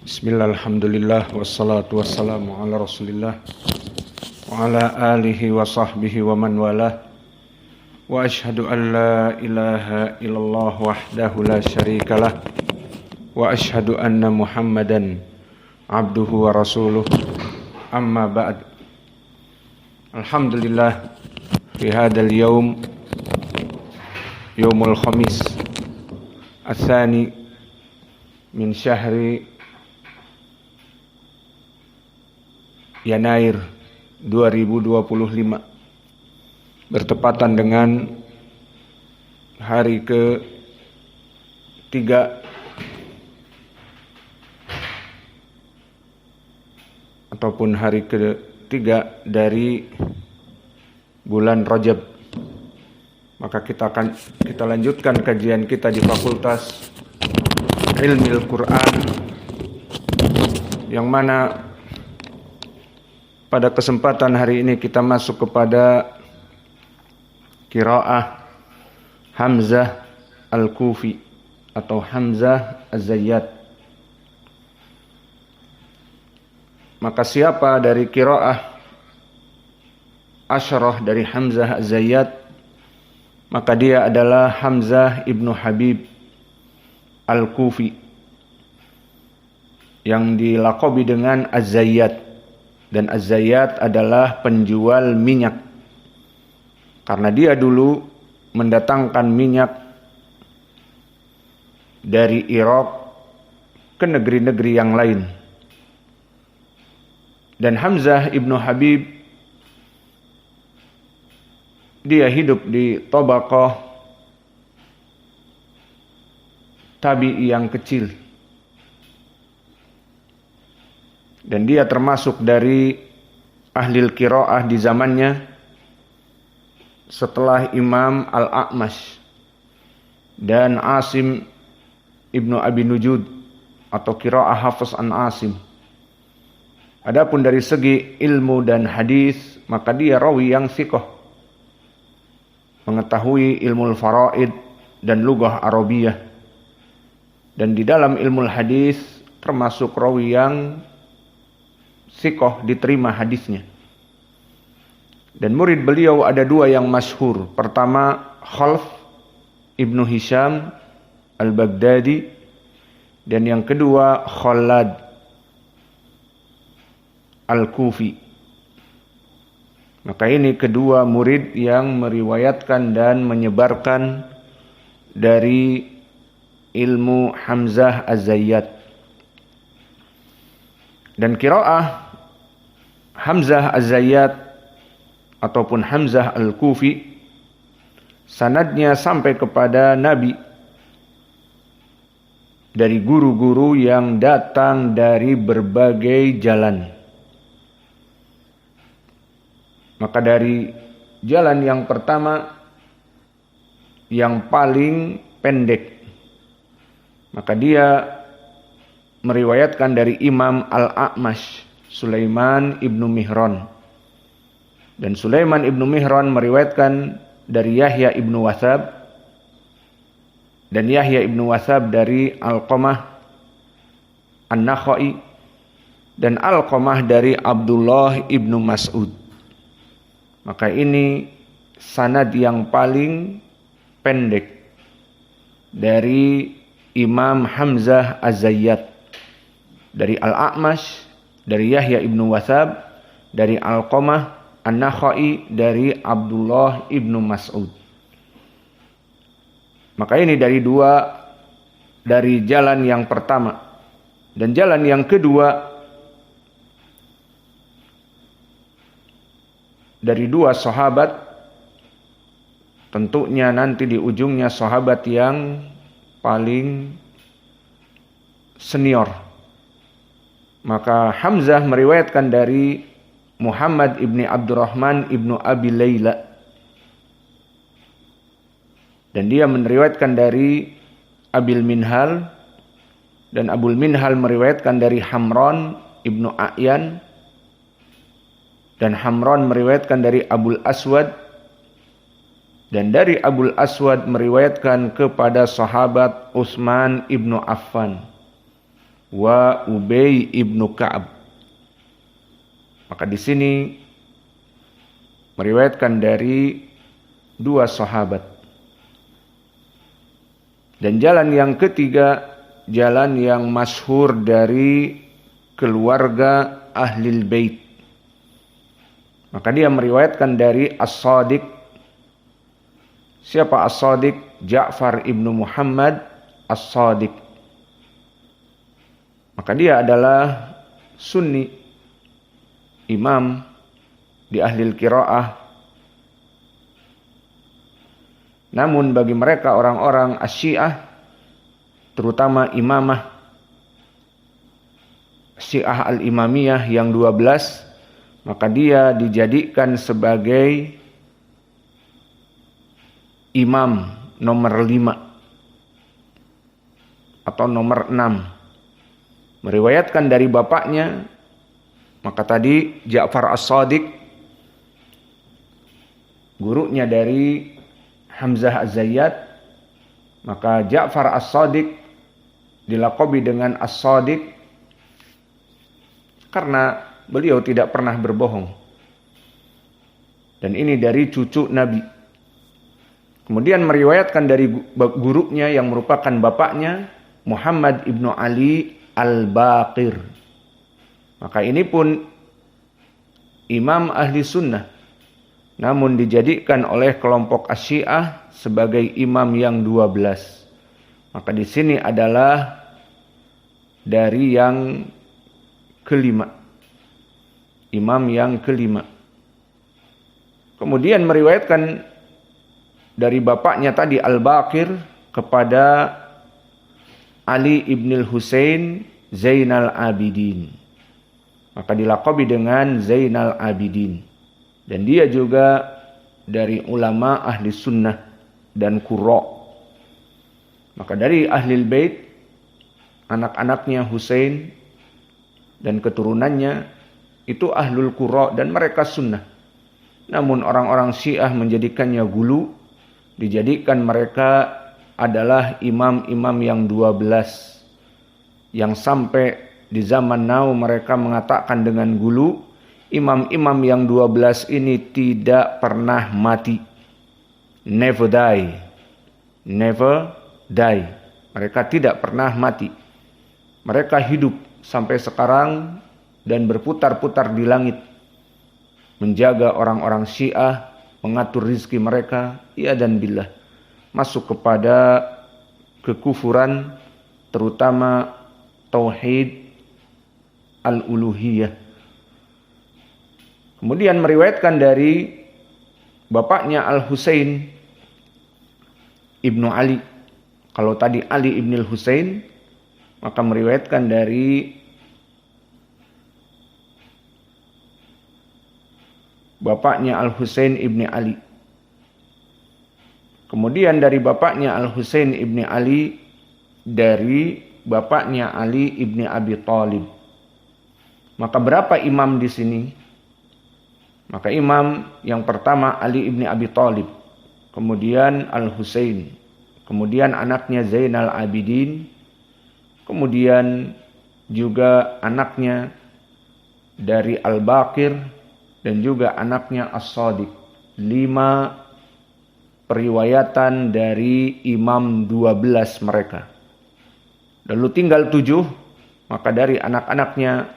Bismillah, alhamdulillah, wassalatu wassalamu ala rasulillah wa ala alihi wa sahbihi wa man walah. Wa ashhadu an la ilaha illallah wahdahu la syarikalah wa ashhadu anna muhammadan abduhu wa rasuluh. Amma ba'd. Alhamdulillah, fi hadal yawm, yawmul khamis athani min syahri Yanair 2025, bertepatan dengan hari ke-3 ataupun hari ke-3 dari bulan Rajab. Maka kita lanjutkan kajian kita di Fakultas Ilmil Quran, yang mana pada kesempatan hari ini kita masuk kepada qiraah Hamzah Al-Kufi atau Hamzah Az-Zayyat. Maka siapa dari qiraah Asyarah dari Hamzah Az-Zayyat, maka dia adalah Hamzah ibnu Habib Al-Kufi yang dilaqabi dengan Az-Zayyat. Dan Az-Zayyat adalah penjual minyak, karena dia dulu mendatangkan minyak dari Irak ke negeri-negeri yang lain. Dan Hamzah ibnu Habib, dia hidup di tabaqah tabi'i yang kecil. Dan dia termasuk dari ahlil qiraah di zamannya setelah Imam Al-A'mash dan Asim ibnu Abi Nujud atau qiraah Hafiz an Asim. Adapun dari segi ilmu dan hadis, maka dia rawi yang thiqah, mengetahui ilmu faraid dan lughah Arabiyah. Dan di dalam ilmu hadis termasuk rawi yang thiqah, diterima hadisnya. Dan murid beliau ada dua yang masyhur. Pertama Khalf ibnu Hisham Al-Baghdadi, dan yang kedua Khalad Al-Kufi. Maka ini kedua murid yang meriwayatkan dan menyebarkan dari ilmu Hamzah Az-Zayyat. Dan qiraah Hamzah Az-Zayyat ataupun Hamzah Al-Kufi, sanadnya sampai kepada Nabi dari guru-guru yang datang dari berbagai jalan. Maka dari jalan yang pertama, yang paling pendek, maka dia meriwayatkan dari Imam Al-A'mash, Sulaiman ibnu Mihran. Dan Sulaiman ibnu Mihran meriwayatkan dari Yahya ibnu Wathab, dan Yahya ibnu Wathab dari Alqamah An-Nakhai, dan Alqamah dari Abdullah ibnu Mas'ud. Maka ini sanad yang paling pendek dari Imam Hamzah Az-Zayyat, dari Al-A'mash, dari Yahya ibnu Wathab, dari Alqamah An-Nakhai, dari Abdullah ibnu Mas'ud. Maka ini dari jalan yang pertama. Dan jalan yang kedua dari dua sahabat, tentunya nanti di ujungnya sahabat yang paling senior. Maka Hamzah meriwayatkan dari Muhammad ibni Abdurrahman ibnu Abi Layla, dan dia meriwayatkan dari Abil Minhal, dan Abul Minhal meriwayatkan dari Hamran ibnu A'yan, dan Hamran meriwayatkan dari Abul Aswad, dan dari Abul Aswad meriwayatkan kepada sahabat Utsman ibnu Affan. wa Ubay ibnu Ka'ab. Maka di sini meriwayatkan dari dua sahabat. Dan jalan yang ketiga, jalan yang masyhur dari keluarga Ahlul Bait. Maka dia meriwayatkan dari As-Shadiq. Siapa As-Shadiq? Ja'far ibnu Muhammad As-Shadiq. Maka dia adalah Sunni, imam di ahli qiraah. Namun bagi mereka orang-orang Asy-Syiah, terutama imamah Syiah al-Imamiyah yang 12, maka dia dijadikan sebagai imam nomor 5 atau nomor 6. Meriwayatkan dari bapaknya, maka tadi Ja'far As-Shadiq, gurunya dari Hamzah Az-Zayyat, maka Ja'far As-Shadiq dilaqabi dengan As-Shadiq karena beliau tidak pernah berbohong. Dan ini dari cucu Nabi. Kemudian meriwayatkan dari gurunya yang merupakan bapaknya, Muhammad ibnu Ali Al-Baqir. Maka ini pun imam ahli sunnah, namun dijadikan oleh kelompok Asy-Syiah sebagai imam yang 12. Maka di sini adalah dari yang kelima, imam yang kelima. Kemudian meriwayatkan dari bapaknya tadi Al-Baqir kepada Ali ibn Husain Zainal Abidin. Maka dilaqabi dengan Zainal Abidin. Dan dia juga dari ulama ahli sunnah dan qurra. Maka dari ahlil bait, anak-anaknya Husain dan keturunannya itu ahlul qurra dan mereka sunnah. Namun orang-orang Syiah menjadikannya gulu, dijadikan mereka adalah imam-imam yang 12. Yang sampai di zaman now mereka mengatakan dengan gulu, imam-imam yang 12 ini tidak pernah mati. Never die. Never die. Mereka tidak pernah mati. Mereka hidup sampai sekarang dan berputar-putar di langit, menjaga orang-orang Syiah, mengatur rizki mereka, ya dan billah, masuk kepada kekufuran, terutama tauhid al-uluhiyah. Kemudian meriwayatkan dari bapaknya Al-Husain ibnu Ali. Kalau tadi Ali ibn Husain, maka meriwayatkan dari bapaknya Al-Husain ibn Ali. Kemudian dari bapaknya Al-Husain ibn Ali, dari bapaknya Ali ibn Abi Thalib. Maka berapa imam di sini? Maka imam yang pertama Ali ibn Abi Thalib, kemudian Al-Husain, kemudian anaknya Zainal Abidin, kemudian juga anaknya dari Al-Baqir, dan juga anaknya As-Shadiq. 5 periwayatan dari imam 12 mereka. Lalu tinggal 7, maka dari anak-anaknya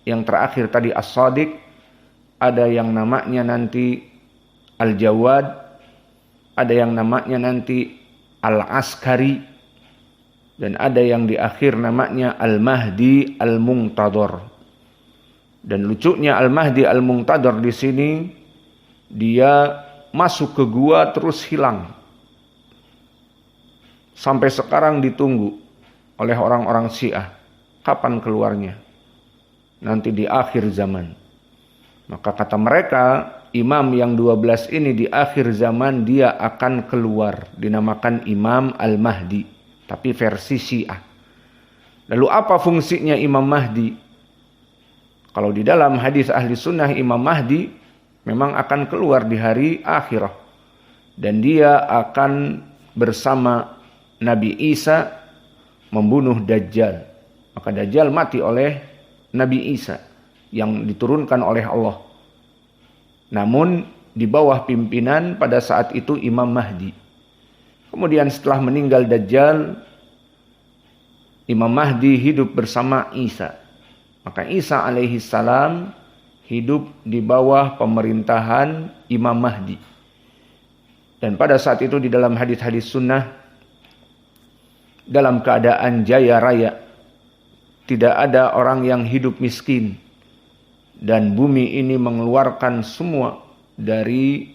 yang terakhir tadi As-Shadiq, ada yang namanya nanti Al-Jawad, ada yang namanya nanti Al-Askari, dan ada yang di akhir namanya Al-Mahdi Al-Muntadhar. Dan lucunya Al-Mahdi Al-Muntadhar di sini, dia masuk ke gua terus hilang. Sampai sekarang ditunggu oleh orang-orang Syiah. Kapan keluarnya? Nanti di akhir zaman. Maka kata mereka, imam yang 12 ini di akhir zaman dia akan keluar. Dinamakan Imam Al-Mahdi. Tapi versi Syiah. Lalu apa fungsinya Imam Mahdi? Kalau di dalam hadis ahli sunnah, Imam Mahdi memang akan keluar di hari akhirah. Dan dia akan bersama Nabi Isa membunuh Dajjal. Maka Dajjal mati oleh Nabi Isa yang diturunkan oleh Allah. Namun di bawah pimpinan pada saat itu Imam Mahdi. Kemudian setelah meninggal Dajjal, Imam Mahdi hidup bersama Isa. Maka Isa alaihi salam hidup di bawah pemerintahan Imam Mahdi. Dan pada saat itu di dalam hadis-hadis sunnah, dalam keadaan jaya raya, tidak ada orang yang hidup miskin. Dan bumi ini mengeluarkan semua dari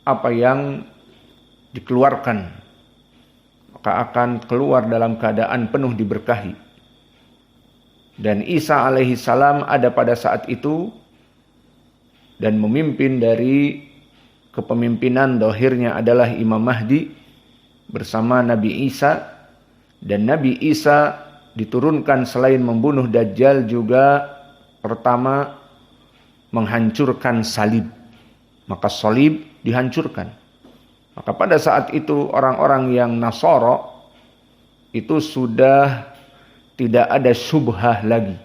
apa yang dikeluarkan. Maka akan keluar dalam keadaan penuh diberkahi. Dan Isa alaihi salam ada pada saat itu dan memimpin dari kepemimpinan dohirnya adalah Imam Mahdi bersama Nabi Isa. Dan Nabi Isa diturunkan selain membunuh Dajjal juga pertama menghancurkan salib. Maka salib dihancurkan. Maka pada saat itu orang-orang yang Nasara itu sudah tidak ada syubhah lagi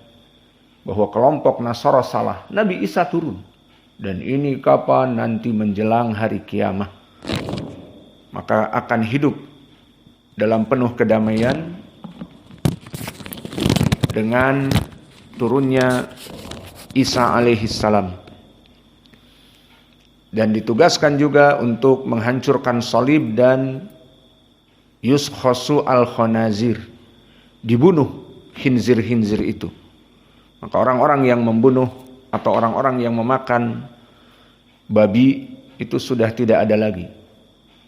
bahwa kelompok Nasara salah. Nabi Isa turun. Dan ini kapan? Nanti menjelang hari kiamat. Maka akan hidup dalam penuh kedamaian dengan turunnya Isa alaihi salam. Dan ditugaskan juga untuk menghancurkan salib dan yuskhosu al-khonazir. Dibunuh khinzir-khinzir itu. Maka orang-orang yang membunuh atau orang-orang yang memakan babi itu sudah tidak ada lagi.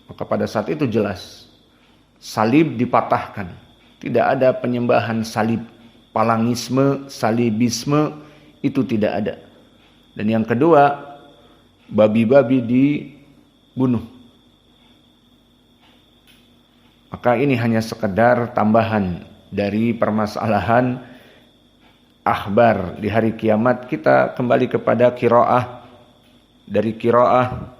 Maka pada saat itu jelas salib dipatahkan. Tidak ada penyembahan salib. Palangisme, salibisme itu tidak ada. Dan yang kedua, babi-babi dibunuh. Maka ini hanya sekedar tambahan dari permasalahan akhbar di hari kiamat. Kita kembali kepada qiraah. Dari qiraah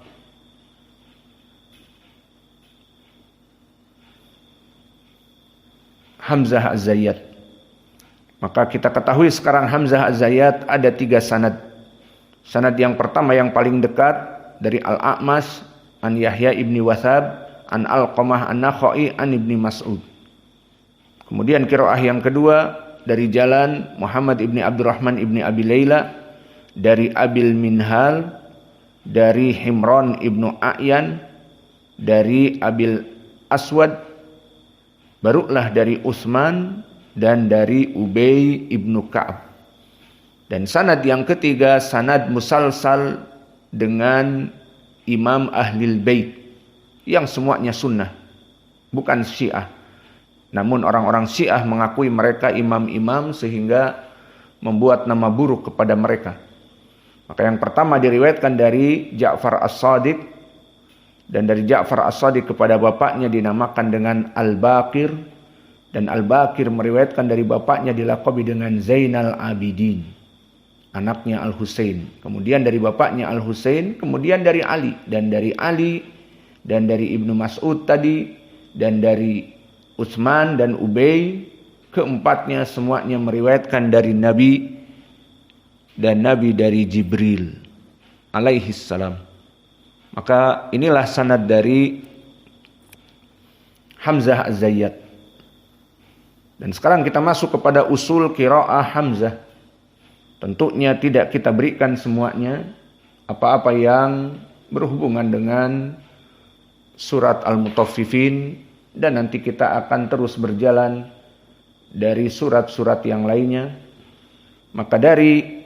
Hamzah Az-Zayyat. Maka kita ketahui sekarang Hamzah Az-Zayyat ada 3 sanad. Sanad yang pertama yang paling dekat dari Al-A'mas an Yahya ibni Wathab an Alqamah an-Nakhai an ibni Mas'ud. Kemudian qiraah yang kedua dari jalan Muhammad ibni Abdurrahman ibni Abi Layla dari Abil Minhal dari Himran ibnu A'yan dari Abil Aswad, barulah dari Utsman dan dari Ubay ibnu Ka'ab. Dan sanad yang ketiga sanad musalsal dengan Imam Ahlul Bait yang semuanya sunnah, bukan Syiah. Namun orang-orang Syiah mengakui mereka imam-imam sehingga membuat nama buruk kepada mereka. Maka yang pertama diriwayatkan dari Ja'far As-Shadiq, dan dari Ja'far As-Shadiq kepada bapaknya dinamakan dengan Al-Baqir, dan Al-Baqir meriwayatkan dari bapaknya dilaqabi dengan Zainal Abidin, anaknya Al-Husain. Kemudian dari bapaknya Al-Husain, kemudian dari Ali, dan dari Ali dan dari Ibnu Mas'ud tadi, dan dari Utsman dan Ubay, keempatnya semuanya meriwayatkan dari Nabi, dan Nabi dari Jibril alaihi salam. Maka inilah sanad dari Hamzah Az-Zayyat. Dan sekarang kita masuk kepada usul qiraah Hamzah. Tentunya tidak kita berikan semuanya, apa-apa yang berhubungan dengan surat Al-Mutaffifin, dan nanti kita akan terus berjalan dari surat-surat yang lainnya. Maka dari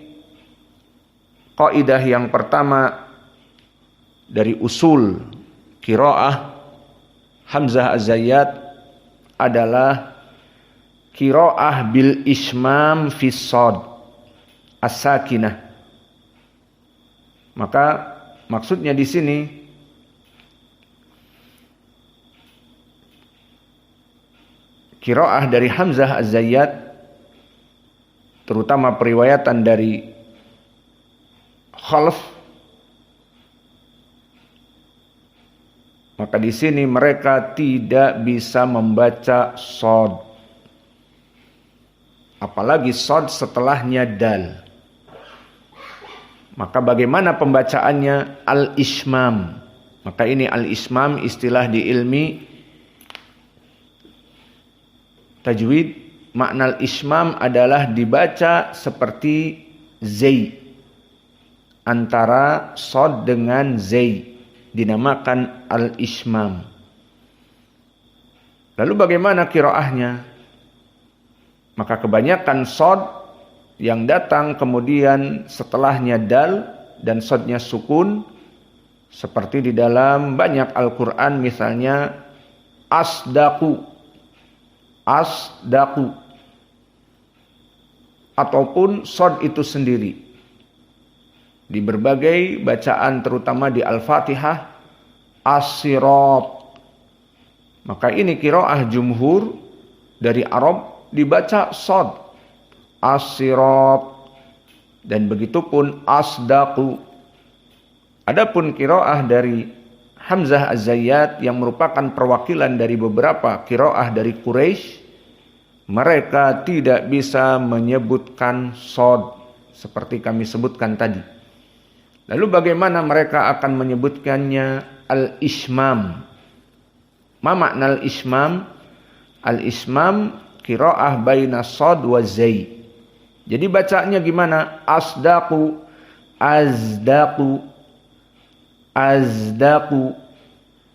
kaidah yang pertama dari usul qiraah Hamzah Az-Zayyat adalah qiraah bil ismam fis shad as-sakinah. Maka maksudnya di sini qiraah dari Hamzah Az-Zayyat, terutama periwayatan dari Khalaf, maka di sini mereka tidak bisa membaca shad. apalagi sod setelahnya dal. Maka bagaimana pembacaannya? Al-ismam. Maka ini al-ismam istilah di ilmi tajwid. Makna al-ismam adalah dibaca seperti zai, antara sod dengan zai, dinamakan al-ismam. Lalu bagaimana qiraahnya? Maka kebanyakan sod yang datang kemudian setelahnya dal dan sodnya sukun, seperti di dalam banyak Al-Quran, misalnya asdaku, asdaku, ataupun sod itu sendiri. Di berbagai bacaan terutama di Al-Fatihah, as-sirat. Maka ini qiraah jumhur dari Arab dibaca sod, as-sirat, dan begitupun asdaku. Adapun qiraah dari Hamzah Az-Zayyat yang merupakan perwakilan dari beberapa qiraah dari Quraisy, mereka tidak bisa menyebutkan sod seperti kami sebutkan tadi. Lalu bagaimana mereka akan menyebutkannya? Al-ismam. Ma makna al-ismam? Al-ismam qiraah baina sod wa zai. Jadi bacaannya gimana? Asdaku, azdaku, azdaku.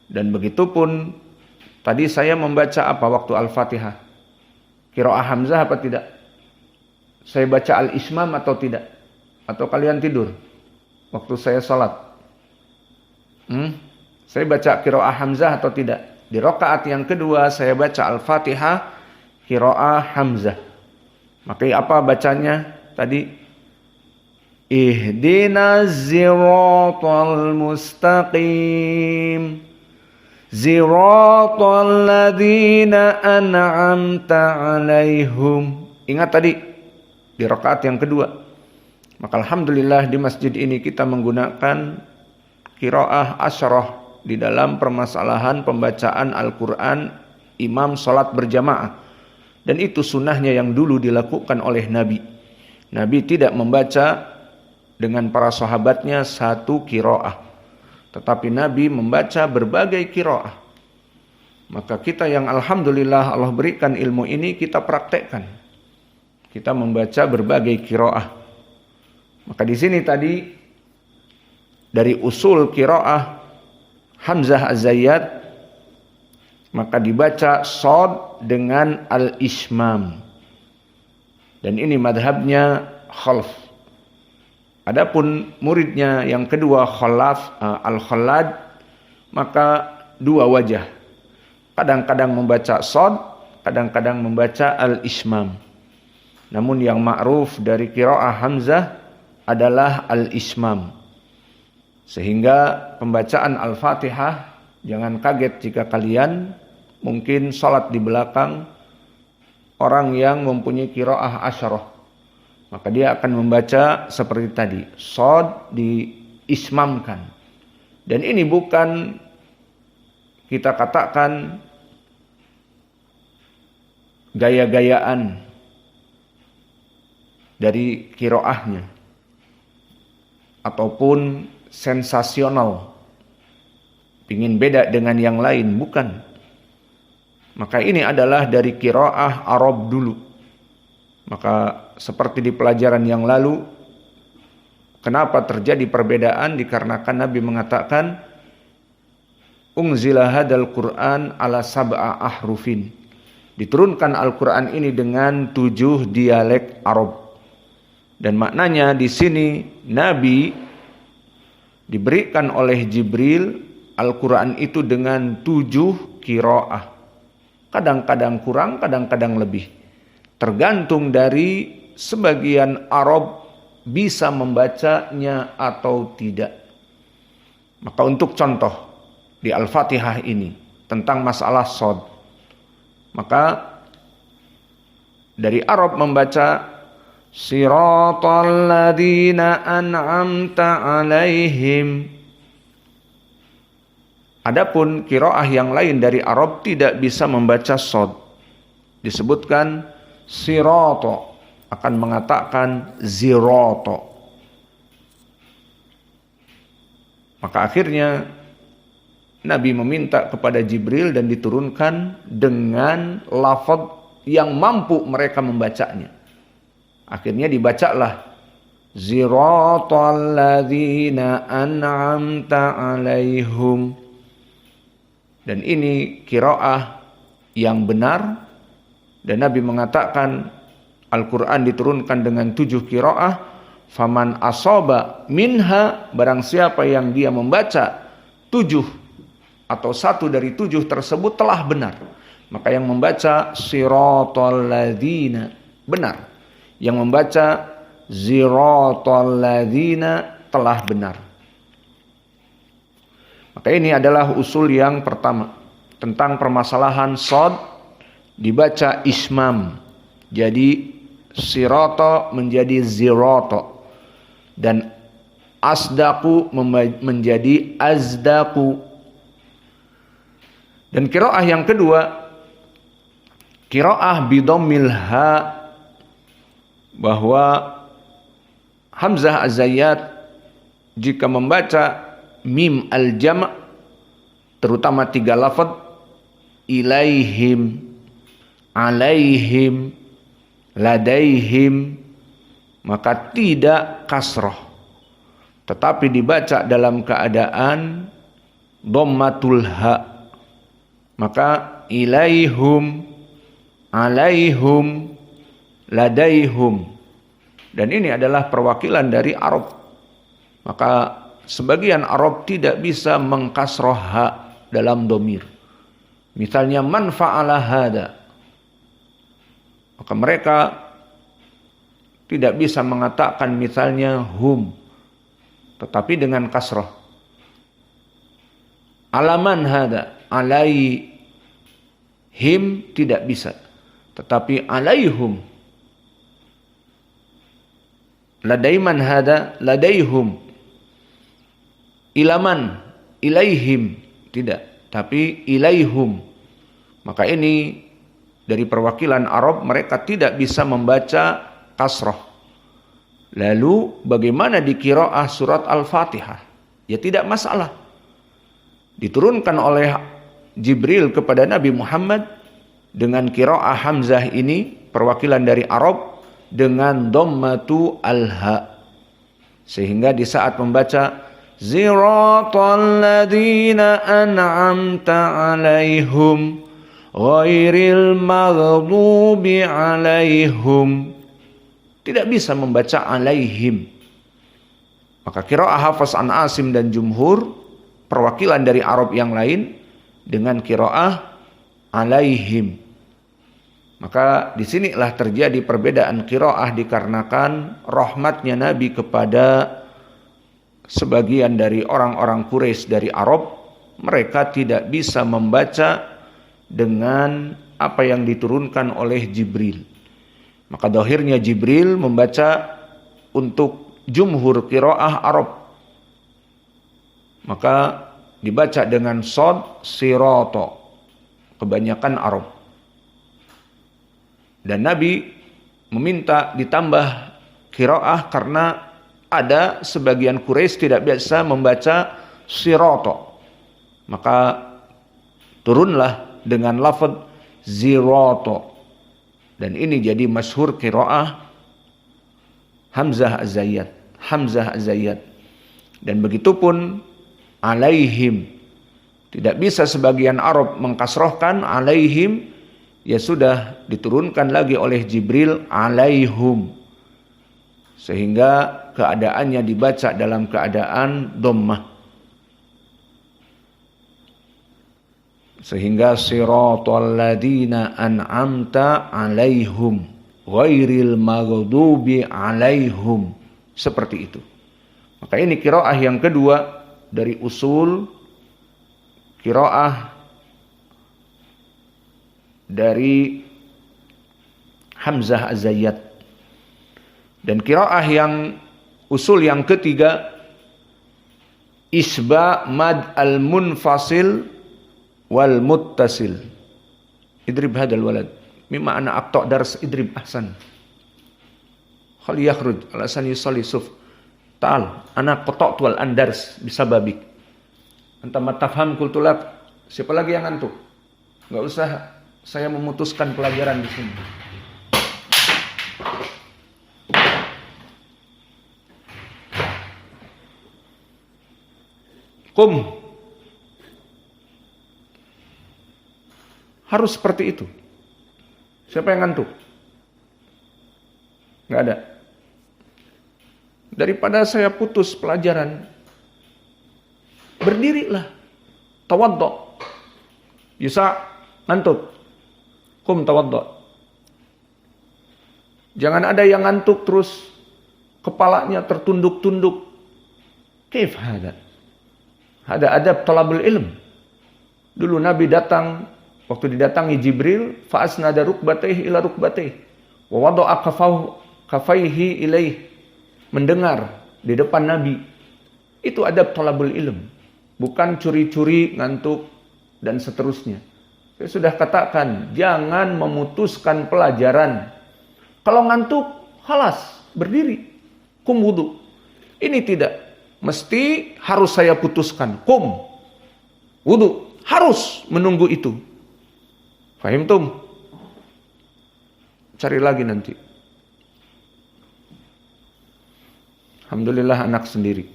Dan begitupun tadi saya membaca apa waktu Al-Fatihah? Qiraah Hamzah apa tidak? Saya baca al-ismam atau tidak? Atau kalian tidur waktu saya salat? Saya baca qiraah Hamzah atau tidak? Di rakaat yang kedua saya baca Al-Fatihah qiraah Hamzah. Maka apa bacanya tadi? Ihdinas siratal mustaqim, siratal ladzina an'amta 'alaihim. Ingat tadi di rakaat yang kedua. Maka alhamdulillah di masjid ini kita menggunakan qiraah asyarah di dalam permasalahan pembacaan Al-Quran imam salat berjamaah. Dan itu sunnahnya yang dulu dilakukan oleh Nabi. Nabi tidak membaca dengan para sahabatnya satu qiraah, tetapi Nabi membaca berbagai qiraah. Maka kita yang alhamdulillah Allah berikan ilmu ini, kita praktekkan. Kita membaca berbagai qiraah. Maka di sini tadi dari usul qiraah Hamzah Az-Zayyat, maka dibaca sod dengan al-ismam. Dan ini madhabnya Khalaf. Adapun muridnya yang kedua Khalaf, Al-Khallad, maka dua wajah. Kadang-kadang membaca sod, kadang-kadang membaca al-ismam. Namun yang ma'ruf dari qiraah Hamzah adalah al-ismam. Sehingga pembacaan Al-Fatihah, jangan kaget jika kalian mungkin salat di belakang orang yang mempunyai qiraah asyarah. Maka dia akan membaca seperti tadi, sod diismamkan. Dan ini bukan kita katakan gaya-gayaan dari qiraahnya ataupun sensasional, ingin beda dengan yang lain, bukan. Maka ini adalah dari qiraah Arab dulu. Maka seperti di pelajaran yang lalu, kenapa terjadi perbedaan? Dikarenakan Nabi mengatakan, unzila hadal Qur'an ala sab'a ahrufin. Diturunkan Al-Quran ini dengan 7 dialek Arab. Dan maknanya di sini Nabi diberikan oleh Jibril Al-Quran itu dengan 7 qiraah. Kadang-kadang kurang, kadang-kadang lebih. Tergantung dari sebagian Arab bisa membacanya atau tidak. Maka untuk contoh di Al-Fatihah ini tentang masalah sod. Maka dari Arab membaca siratal ladzina an'amta 'alaihim. Adapun qiraah yang lain dari Arab tidak bisa membaca sod. Disebutkan sirata. akan mengatakan zirato. Maka akhirnya Nabi meminta kepada Jibril dan diturunkan dengan lafaz yang mampu mereka membacanya. Akhirnya dibacalah ziratal ladzina an'amta 'alaihum. Dan ini qiraah yang benar, dan Nabi mengatakan Al-Quran diturunkan dengan 7 qiraah. Faman asaba minha, barang siapa yang dia membaca 7 atau 1 dari 7 tersebut telah benar. Maka yang membaca siratal ladzina benar, yang membaca ziratal ladzina telah benar. Maka ini adalah usul yang pertama tentang permasalahan shad dibaca ismam. Jadi sirato menjadi zirato, dan asdaku menjadi azdaku. Dan qiraah yang kedua, qiraah bidammil ha, bahwa Hamzah Az-Zayyat jika membaca mim al-jam' terutama 3 lafaz ilaihim, alaihim, ladaihim, maka tidak kasroh, tetapi dibaca dalam keadaan dhammatul ha. Maka ilaihum, alaihum, ladaihum. Dan ini adalah perwakilan dari Arab. Maka sebagian Arab tidak bisa mengkasroh ha dalam domir. Misalnya man fa'ala hada, maka mereka tidak bisa mengatakan misalnya hum, tetapi dengan kasroh. Alaman hada, alaihim tidak bisa, tetapi alaihum. Ladaiman hada, ladaihum. Ilaman, ilaihim tidak, tapi ilaihum. Maka ini dari perwakilan Arab, mereka tidak bisa membaca kasroh. Lalu bagaimana di qiraah surat Al-Fatihah? Ya tidak masalah. Diturunkan oleh Jibril kepada Nabi Muhammad dengan qiraah Hamzah ini, perwakilan dari Arab, dengan dhammatu al-ha. Sehingga di saat membaca ziratal ladzina an'amta 'alaihim ghairil maghdubi 'alaihim, tidak bisa membaca alaihim. Maka qiraah Hafs an Asim dan jumhur, perwakilan dari Arab yang lain, dengan qiraah alaihim. Maka disinilah terjadi perbedaan qiraah dikarenakan rahmatnya Nabi kepada sebagian dari orang-orang Quraisy dari Arab. Mereka tidak bisa membaca dengan apa yang diturunkan oleh Jibril. Maka dohirnya Jibril membaca untuk jumhur qiraah Arab. Maka dibaca dengan shad sirato, kebanyakan Arab. Dan Nabi meminta ditambah qiraah karena ada sebagian Quraisy tidak biasa membaca sirato. Maka turunlah dengan lafaz zirato. Dan ini jadi masyhur qiraah Hamzah Az-Zayyat, Hamzah Az-Zayyat. Dan begitupun alaihim. Tidak bisa sebagian Arab mengkasrohkan alaihim, ya sudah diturunkan lagi oleh Jibril alaihum. Sehingga keadaannya dibaca dalam keadaan dhammah. Sehingga siratal ladzina an'amta 'alaihim ghairil maghdubi 'alaihim, seperti itu. Maka ini qiraah yang kedua dari usul qiraah dari Hamzah Az-Zayyat. Dan qiraah yang usul yang ketiga, isba mad al-munfasil wal muttasil. Idrib hadal walad mimma ana aqta dars idrib ahsan. Khal yakhruj alasan yusalli suf. Ta'al, ana qata'tu al-andars bisababik. Anta matafham kultulak. Siapa lagi yang ngantuk? Enggak usah saya memutuskan pelajaran di sini. Qum. Harus seperti itu. Siapa yang ngantuk? Enggak ada. Daripada saya putus pelajaran, berdirilah. Tawaddo. Bisa ngantuk. Qum tawaddo. Jangan ada yang ngantuk terus kepalanya tertunduk-tunduk. Kaif hada? Ada adab talabul ilm. Dulu Nabi datang, waktu didatangi Jibril, fa'asnada rukbatayhi ila rukbatayhi wa wada'a kafaihi ilaih. Mendengar di depan Nabi. Itu adab talabul ilm. Bukan curi-curi, ngantuk, dan seterusnya. Saya sudah katakan, jangan memutuskan pelajaran. Kalau ngantuk, halas, berdiri. Kum wudu. Ini tidak. Mesti harus saya putuskan. Kum. Wudu. Harus menunggu itu. Fahimtum? Cari lagi nanti. Alhamdulillah anak sendiri.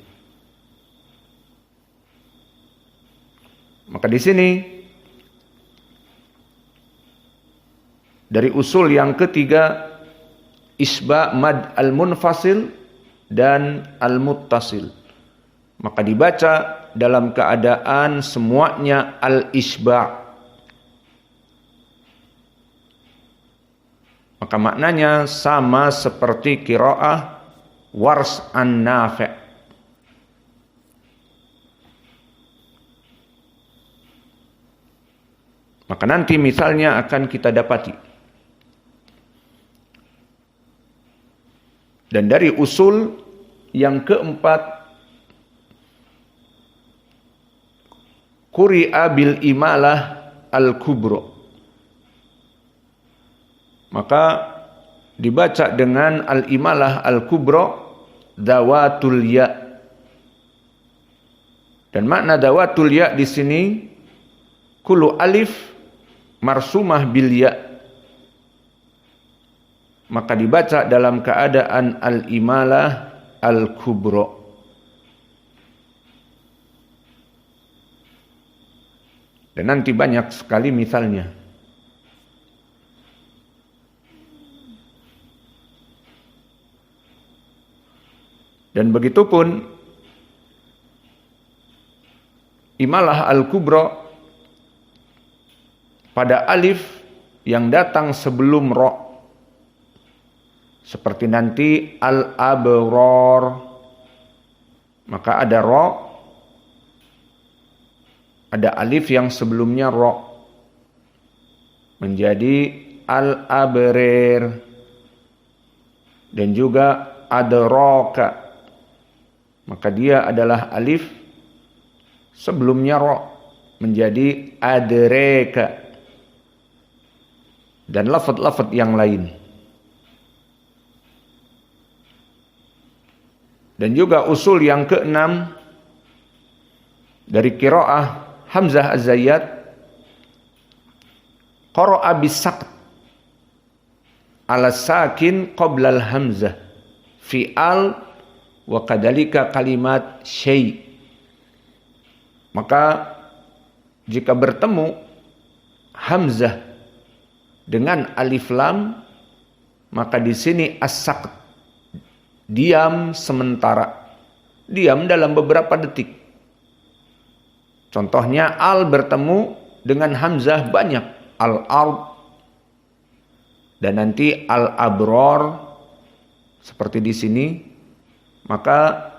Maka di sini dari usul yang ketiga, isba mad al-munfasil dan al-muttasil. Maka dibaca dalam keadaan semuanya al-isba'. Maka maknanya sama seperti qiraah Wars an-Nafi'. Maka nanti misalnya akan kita dapati. Dan dari usul yang keempat, quri'a bil imalah al-kubro. Maka dibaca dengan al-imalah al-kubro dawatul ya. Dan makna dawatul ya di sini kullu alif marsumah bil ya. Maka dibaca dalam keadaan al-imalah al-kubro. Dan nanti banyak sekali misalnya. Dan begitupun imalah al-kubra pada alif yang datang sebelum ro. Seperti nanti al-abror. Maka ada ro, ada alif yang sebelumnya ro. Menjadi al-abrir. Dan juga adraka. Maka dia adalah alif sebelumnya ro menjadi adreka. Dan lafaz-lafaz yang lain. Dan juga usul yang keenam dari qiraah Hamzah Az-Zayyat, qara'a bis-saqt ala sakin qabla al-hamzah fi al wa kadalika kalimat syai'. Maka jika bertemu hamzah dengan alif lam, maka di sini as-saqt, diam sementara, diam dalam beberapa detik. Contohnya al bertemu dengan hamzah banyak, al-ard, dan nanti al-abror seperti di sini. Maka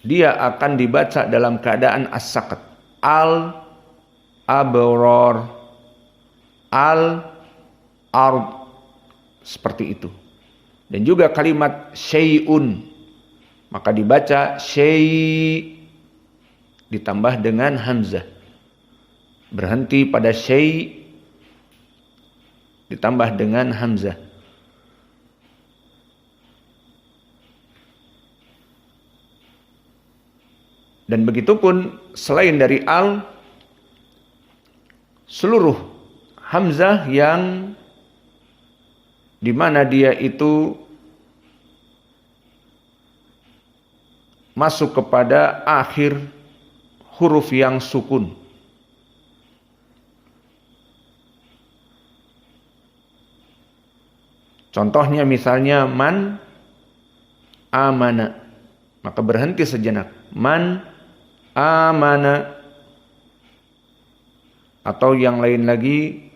dia akan dibaca dalam keadaan as-saqt. Al-abror, al-ard, seperti itu. Dan juga kalimat syai'un, maka dibaca syai' ditambah dengan hamzah. Berhenti pada syai' ditambah dengan hamzah. Dan begitupun selain dari al, seluruh hamzah yang di mana dia itu masuk kepada akhir huruf yang sukun. Contohnya misalnya man amana, maka berhenti sejenak. Man amana. Atau yang lain lagi,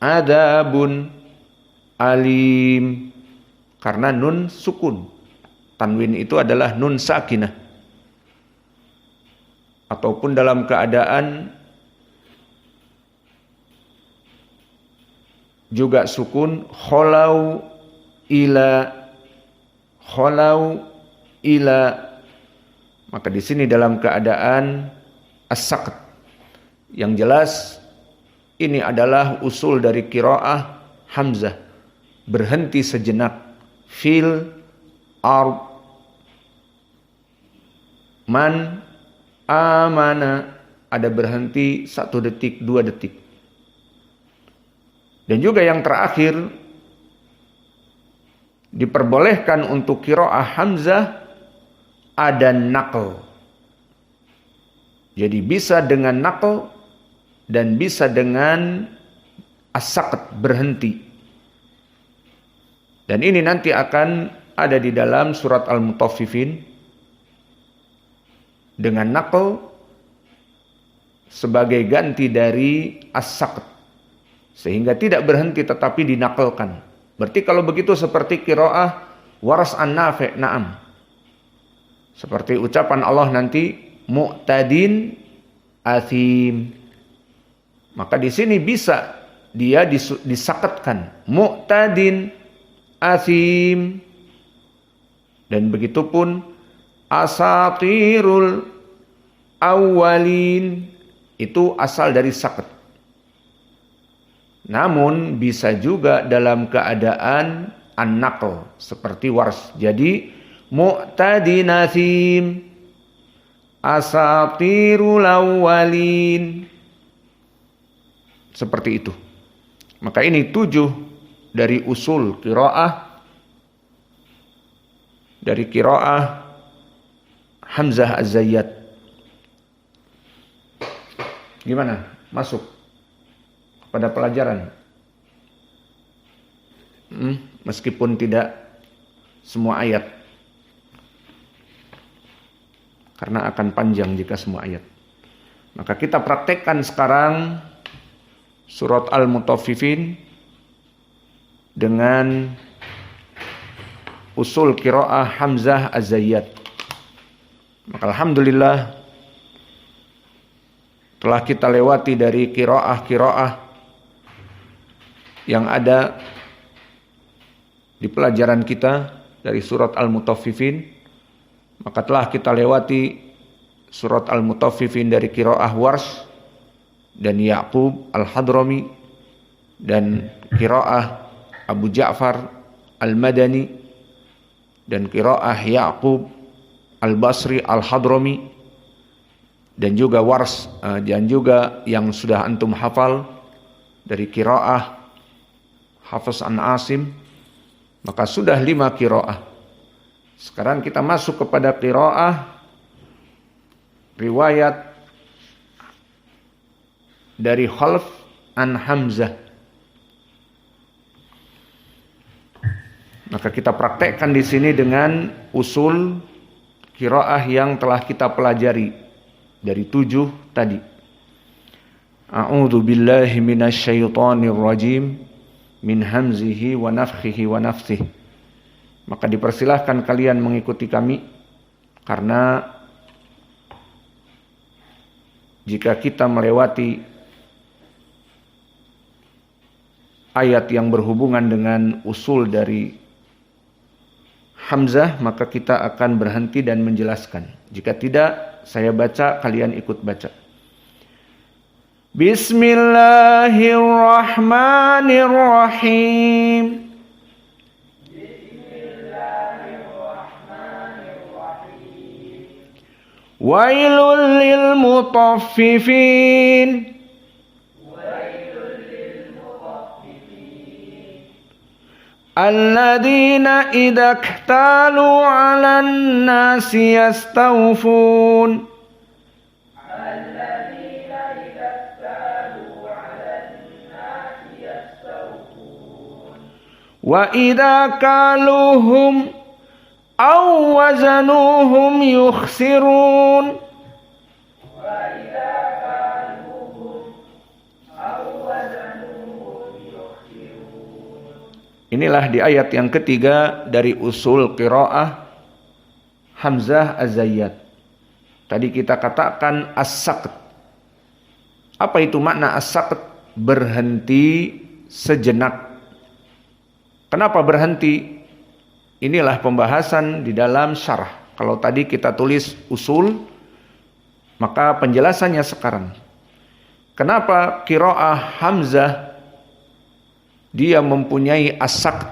adabun alim, karena nun sukun. Tanwin itu adalah nun sakinah. Ataupun dalam keadaan juga sukun, kholau ila, maka di sini dalam keadaan as-saqt. Yang jelas ini adalah usul dari qiraah hamzah, berhenti sejenak. Fil ard, man amana, ada berhenti 1 detik 2 detik. Dan juga yang terakhir, diperbolehkan untuk qiraah hamzah ada naql. Jadi bisa dengan naql dan bisa dengan as-saqt, berhenti. Dan ini nanti akan ada di dalam surat Al-Mutaffifin dengan naql sebagai ganti dari as-saqt, sehingga tidak berhenti tetapi dinakalkan. Berarti kalau begitu seperti qiraah Waras an-Nafi', na'am. Seperti ucapan Allah nanti mu'tadin athim. Maka di sini bisa dia disakatkan mu'tadin athim. Dan begitupun asatirul awwalin, itu asal dari sakat. Namun bisa juga dalam keadaan an-naql seperti Wars. Jadi mu'tadin athim, asatirul awwalin, seperti itu. Maka ini 7 dari usul qiraah, dari qiraah Hamzah Az-Zayyat. Gimana? Masuk pada pelajaran? Meskipun tidak semua ayat, karena akan panjang jika semua ayat. Maka kita praktekkan sekarang surat Al-Mutaffifin dengan usul qiraah Hamzah Az-Zayyat. Maka alhamdulillah telah kita lewati dari qiraah-qiraah yang ada di pelajaran kita dari surat Al-Mutaffifin. Maka telah kita lewati surat Al-Mutaffifin dari qiraah Warsh dan Ya'qub Al-Hadrami dan qiraah Abu Ja'far Al-Madani dan qiraah Ya'qub Al-Basri Al-Hadrami dan juga Wars, dan juga yang sudah antum hafal dari qiraah Hafiz an Asim. Maka sudah 5 qiraah. Sekarang kita masuk kepada qiraah riwayat dari Khalf an Hamzah. Maka kita praktekkan di sini dengan usul qiraah yang telah kita pelajari dari 7 tadi. A'udzu billahi minasyaitonir rajim min hamzihi wa nafthihi wa nafthihi. Maka dipersilahkan kalian mengikuti kami, karena jika kita melewati ayat yang berhubungan dengan usul dari Hamzah, maka kita akan berhenti dan menjelaskan. Jika tidak, saya baca, kalian ikut baca. Bismillahirrahmanirrahim. Wailul lil mutaffifin. Alladzina idza iktalu 'alan nasi yastawfun. Wa idza kaluhum aw wazanuhum yukhsirun. Inilah di ayat yang ketiga dari usul qiraah Hamzah Az-Zayyat. Tadi kita katakan as-saqt. Apa itu makna as-saqt? Berhenti sejenak. Kenapa berhenti? Inilah pembahasan di dalam syarah. Kalau tadi kita tulis usul, maka penjelasannya sekarang. Kenapa qiraah Hamzah dia mempunyai as-saqt?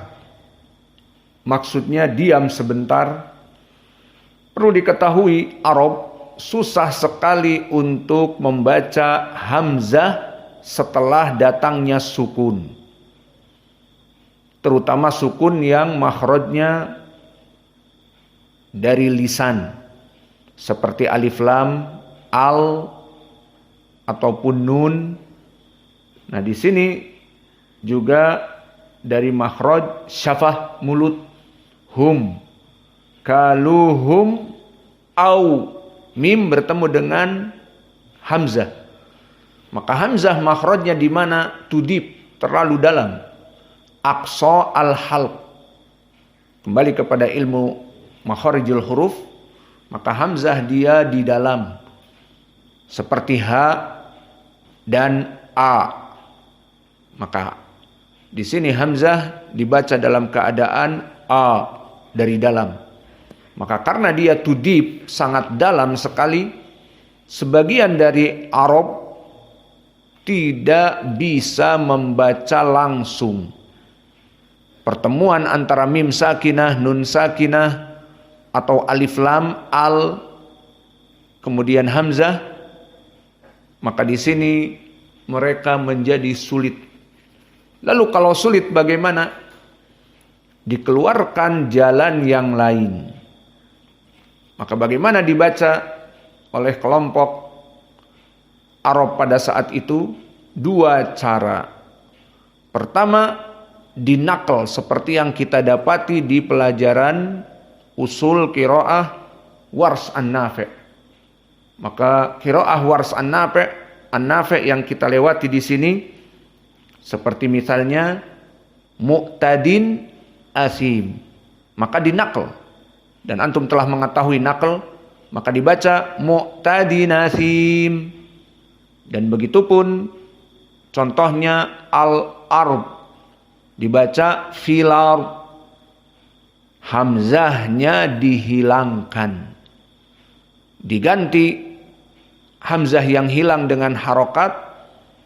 Maksudnya diam sebentar. Perlu diketahui Arab susah sekali untuk membaca hamzah setelah datangnya sukun. Terutama sukun yang makhrajnya dari lisan. Seperti alif lam, al, ataupun nun. Nah di sini juga dari makhraj syafah mulut. Hum, kaluhum, au. Mim bertemu dengan hamzah. Maka hamzah makhrajnya di mana? Tudib, terlalu dalam. Aqsa al-halq. Kembali kepada ilmu makharijul huruf, maka hamzah dia di dalam. Seperti ha dan a. Maka di sini hamzah dibaca dalam keadaan a dari dalam. Maka karena dia tudib sangat dalam sekali, sebagian dari Arab tidak bisa membaca langsung. Pertemuan antara mim sakinah, nun sakinah, atau alif lam, al, kemudian hamzah, maka di sini mereka menjadi sulit. Lalu kalau sulit bagaimana? Dikeluarkan jalan yang lain. Maka bagaimana dibaca oleh kelompok Arab pada saat itu? Dua cara. Pertama, dinakal seperti yang kita dapati di pelajaran usul qiraah Wars An-Nafi'. Maka qiraah Wars An-Nafi' yang kita lewati di sini seperti misalnya mu'tadin asim, maka dinakal. Dan antum telah mengetahui nakal, maka dibaca mu'tadin asim. Dan begitupun contohnya al-arb, dibaca filar, hamzahnya dihilangkan, diganti hamzah yang hilang dengan harokat,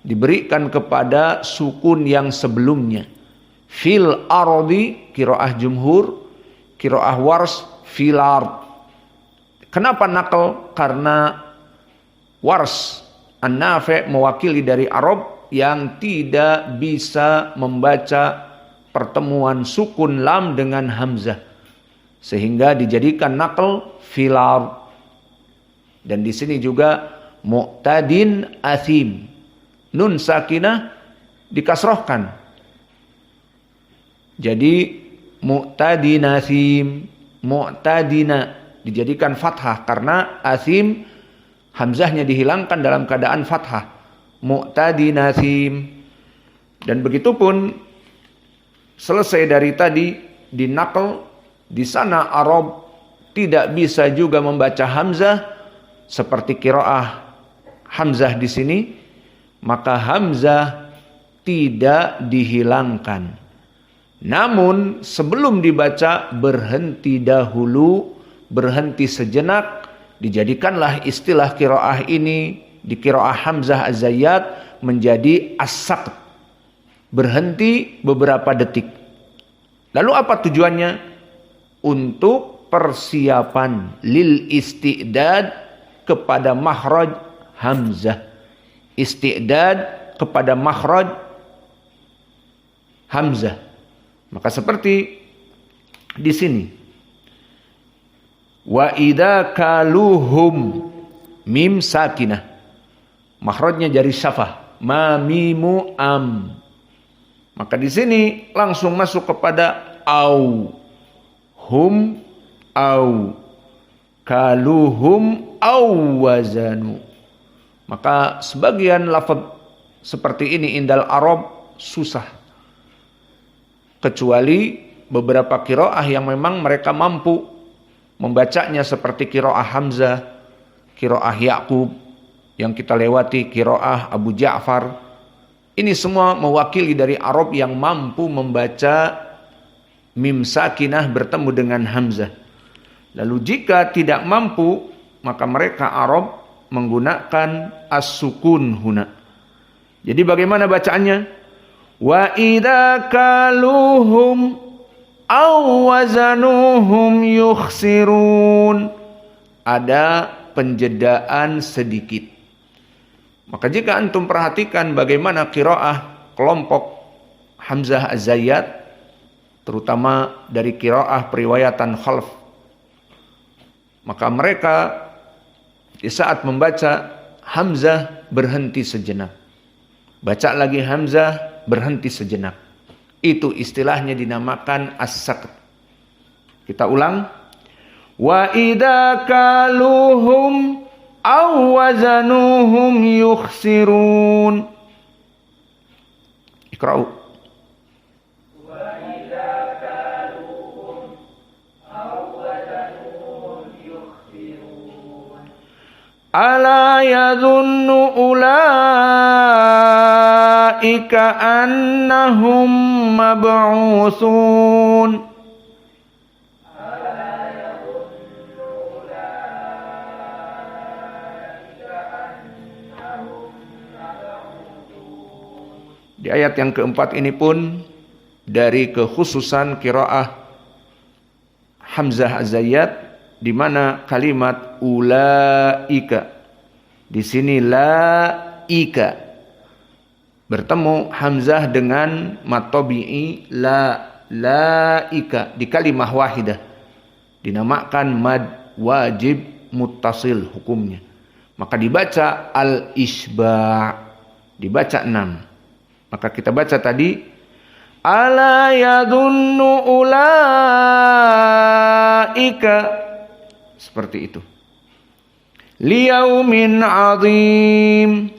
diberikan kepada sukun yang sebelumnya. Fil ardi, qiraah jumhur, qiraah wars, filar. Kenapa nakal? Karena Wars An-Nafi' mewakili dari Arab yang tidak bisa membaca pertemuan sukun lam dengan hamzah, sehingga dijadikan nakal filar. Dan di sini juga mu'tadin athim, nun sakinah dikasrohkan jadi mu'tadin athim. Mu'tadina dijadikan fathah karena asim hamzahnya dihilangkan dalam keadaan fathah. Mu'tadin asim. Dan begitupun selesai dari tadi dinakal, di sana Arab tidak bisa juga membaca hamzah seperti qiraah hamzah di sini, maka hamzah tidak dihilangkan. Namun sebelum dibaca berhenti dahulu, berhenti sejenak. Dijadikanlah istilah qiraah ini di qiraah Hamzah Az-Zayyat menjadi as-saqt, berhenti beberapa detik. Lalu apa tujuannya? Untuk persiapan lil istidad kepada makhraj hamzah. Isti'dad kepada makhraj hamzah. Maka seperti di sini. Wa idza kaluhum mim sakinah. Makhrajnya jari syafah. Ma mimu am. Maka di sini langsung masuk kepada au. Hum au. Kaluhum au wazanu. Maka sebagian lafaz seperti ini indal Arab susah. Kecuali beberapa qiraah yang memang mereka mampu membacanya seperti qiraah Hamzah, qiraah Yaqub yang kita lewati, qiraah Abu Ja'far. Ini semua mewakili dari Arab yang mampu membaca mim sakinah bertemu dengan Hamzah. Lalu jika tidak mampu, maka mereka Arab menggunakan as-sukun huna. Jadi bagaimana bacaannya? Wa idza kaluhum aw wazanuhum yukhsirun. Ada penjedaan sedikit. Maka jika antum perhatikan bagaimana qiraah kelompok Hamzah Az-Zayyat, terutama dari qiraah periwayatan Khalaf, maka mereka di saat membaca Hamzah berhenti sejenak. Baca lagi Hamzah berhenti sejenak. Itu istilahnya dinamakan as-sakt. Kita ulang. Wa idza kaluhum aw wazanuhum yukhsirun. Iqra'u. Ala yadhunnu ulaika annahum mab'utsun. Di ayat yang keempat ini pun dari kekhususan qiraah Hamzah Az-Zayyat, di mana kalimat ulaika di sini laika bertemu Hamzah dengan mad tabi'i laika di kalimah wahidah, dinamakan mad wajib muttasil hukumnya. Maka dibaca al-isba', dibaca 6. Maka kita baca tadi ala yadhunnu ulaika, seperti itu. Liyaumin azim.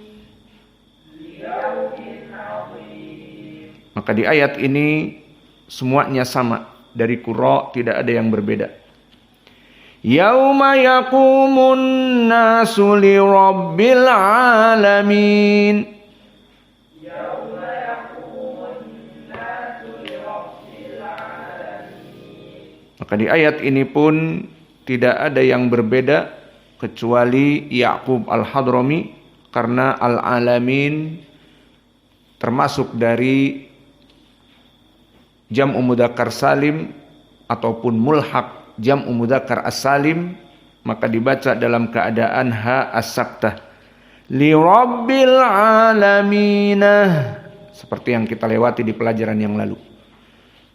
Maka di ayat ini semuanya sama, dari qurra tidak ada yang berbeda. Yauma yaqumun nasu li rabbil alamin. Maka di ayat ini pun tidak ada yang berbeda kecuali Ya'qub Al-Hadrami, karena Al-Alamin termasuk dari jam'u mudzakkar salim ataupun mulhaq jam'u mudzakkar as-salim, maka dibaca dalam keadaan ha as-saktah. Li rabbil alamin, seperti yang kita lewati di pelajaran yang lalu.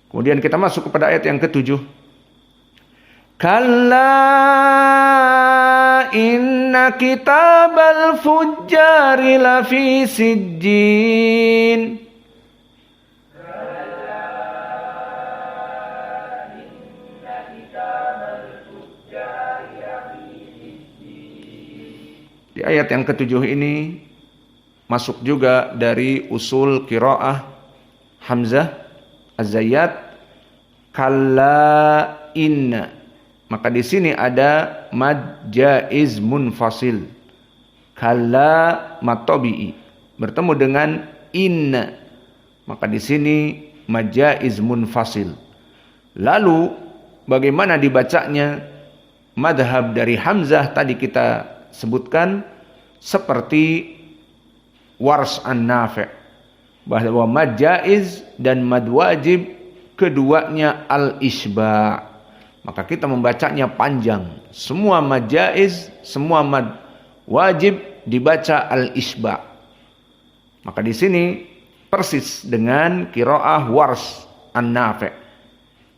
Kemudian kita masuk kepada ayat yang ke-7. Kalla inna kitabal fujjari lafi sijjin. Di ayat yang ke-7 ini masuk juga dari usul qiraah Hamzah Az-Zayyat, kalla inna. Maka di sini ada mad jaiz munfasil. Kalla mad tabi'i bertemu dengan inna. Maka di sini mad jaiz munfasil. Lalu bagaimana dibacanya? Madhab dari Hamzah tadi kita sebutkan seperti Wars an-Nafi', bahwa mad jaiz dan mad wajib keduanya al-isba'. maka kita membacanya panjang. Semua mad jaiz, semua mad wajib dibaca al-isba. Maka di sini persis dengan qiraah Wars An-Nafi'.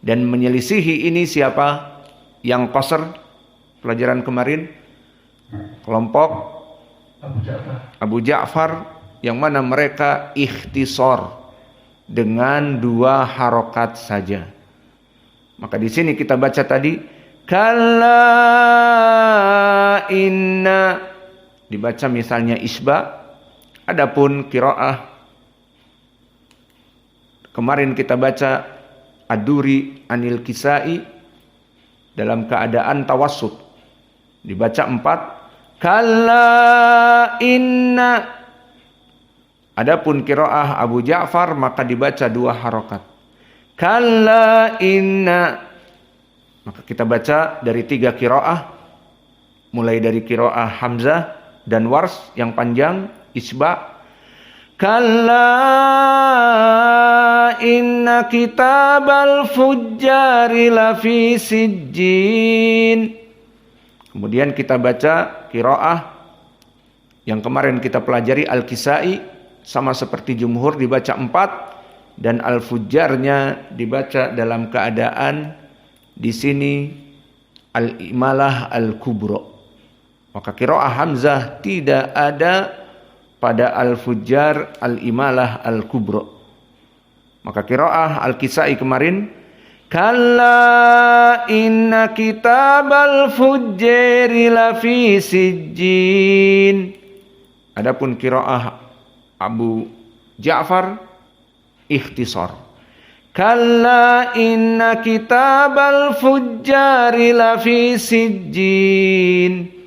Dan menyelisihi ini siapa? Yang qasr pelajaran kemarin? Kelompok Abu Ja'far, yang mana mereka ikhtisar dengan 2 harokat saja. Maka di sini kita baca tadi kalla inna, dibaca misalnya isba. Adapun qiraah kemarin kita baca Ad-Duri Anil Kisai dalam keadaan tawassut, dibaca 4 kalla inna. Adapun qiraah Abu Ja'far maka dibaca 2 harokat, kalla inna. Maka kita baca dari 3 qiraah, mulai dari qiraah Hamzah dan Wars yang panjang isba, kalla inna kitabal fujjari lafi sijjin. Kemudian kita baca qiraah yang kemarin kita pelajari Al-Kisai, sama seperti jumhur dibaca 4, dan al-fujjarnya dibaca dalam keadaan di sini al-imalah al-kubra. Maka qiraah Hamzah tidak ada pada al-fujjar al-imalah al-kubra. Maka qiraah Al-Kisai kemarin kalla inna kitabal fujjari lafi sijjin. Adapun qiraah Abu Ja'far ikhtisar, kalla inna kitabal fujjari lafi sijjin.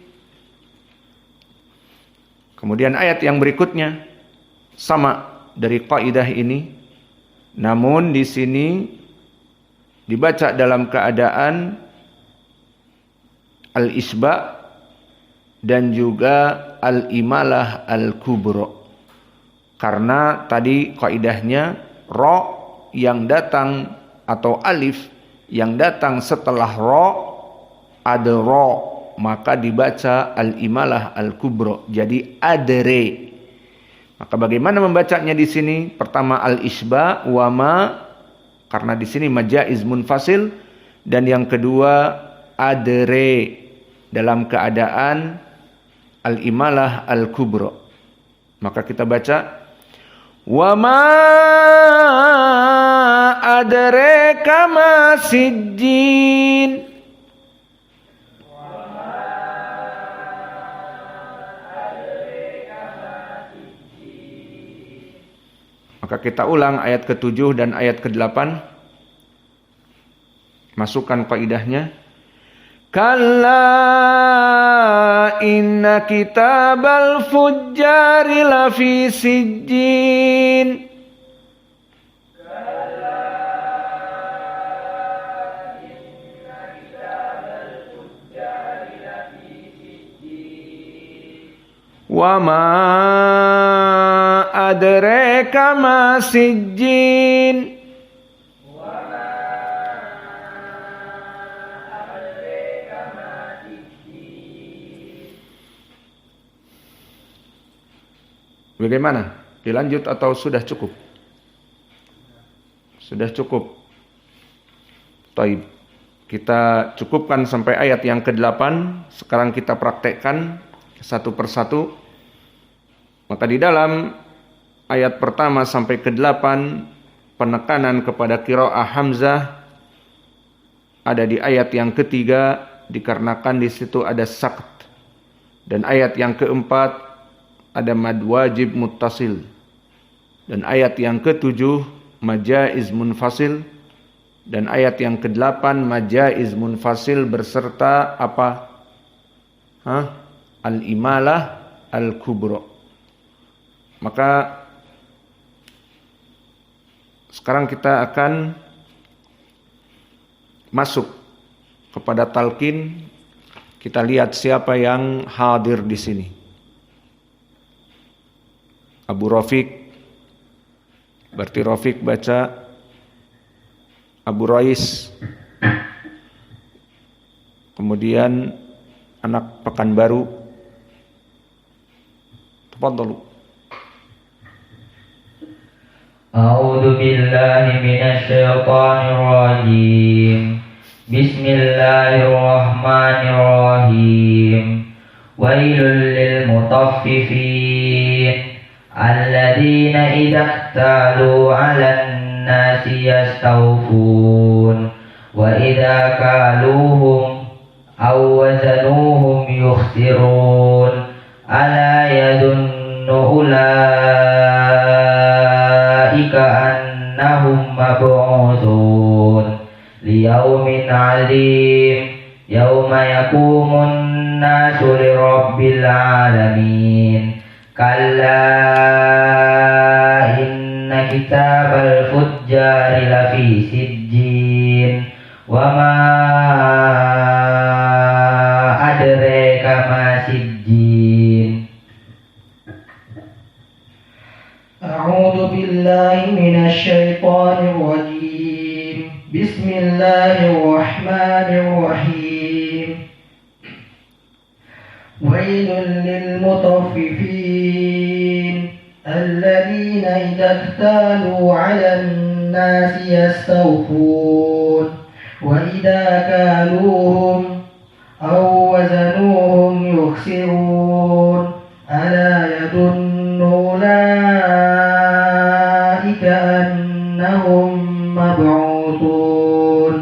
Kemudian ayat yang berikutnya sama dari kaidah ini, namun di sini dibaca dalam keadaan al-isba dan juga al-imalah al-kubra. Karena tadi kaidahnya ra yang datang atau alif yang datang setelah ra ada ra, maka dibaca al-imalah al-kubra, jadi adre. Maka bagaimana membacanya di sini? Pertama al-isba wa ma, karena di sini majaiz munfasil, dan yang kedua adre dalam keadaan al-imalah al-kubra. Maka kita baca wa ma adraka ma sijjin. Maka kita ulang ayat ke-7 dan ayat ke-8. Masukkan kaidahnya. Kalla inna kitabal fujjari lafi sijjin. Wa ma adraka ma sijjin. Bagaimana? Dilanjut atau sudah cukup? Sudah cukup. Taib. Kita cukupkan sampai ayat yang ke-8. Sekarang kita praktekkan satu persatu. Maka di dalam ayat pertama sampai ke-8 penekanan kepada qiraah Hamzah ada di ayat yang ketiga dikarenakan di situ ada sakt. Dan ayat yang keempat ada mad wajib muttasil. Dan ayat yang ke-7 majaiz munfasil. Dan ayat yang ke-8 majaiz munfasil berserta apa? Al-imalah al-kubra. Maka sekarang kita akan masuk kepada talqin. Kita lihat siapa yang hadir di sini. Abu Rafiq, berarti Rafiq baca. Abu Rais, kemudian anak Pekanbaru. Tafadhalu. A'udzu billahi minasy syaithanir rajim. Bismillahirrahmanirrahim. Wailul lil mutaffifin alladzina idza iktalu 'alan nasi yastawfun wa idza kaluhum aw wazanuhum yukhsirun ala yadunnu annahum mab'utsun liyaumin 'adzim yauma yaqumun nasu lirabbil 'alamin kalla inna kitabal fujjari lafi sijjin wa ma adraka ma sijjin. أعوذ بالله من الشيطان الرجيم بسم الله الرحمن الرحيم ويل للمطففين الذين إذا اكتالوا على الناس يستوفون وإذا كالوهم أو وزنوهم يخسرون ألا يظن أولئك أنهم مبعوثون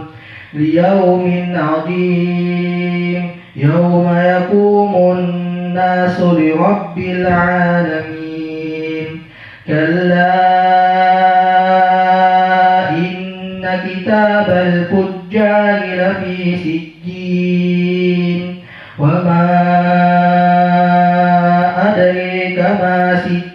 ليوم عظيم يوم يقوم الناس لرب العالمين كلا إن كتاب الفجار لفي سجين وما أدريك ما سجين.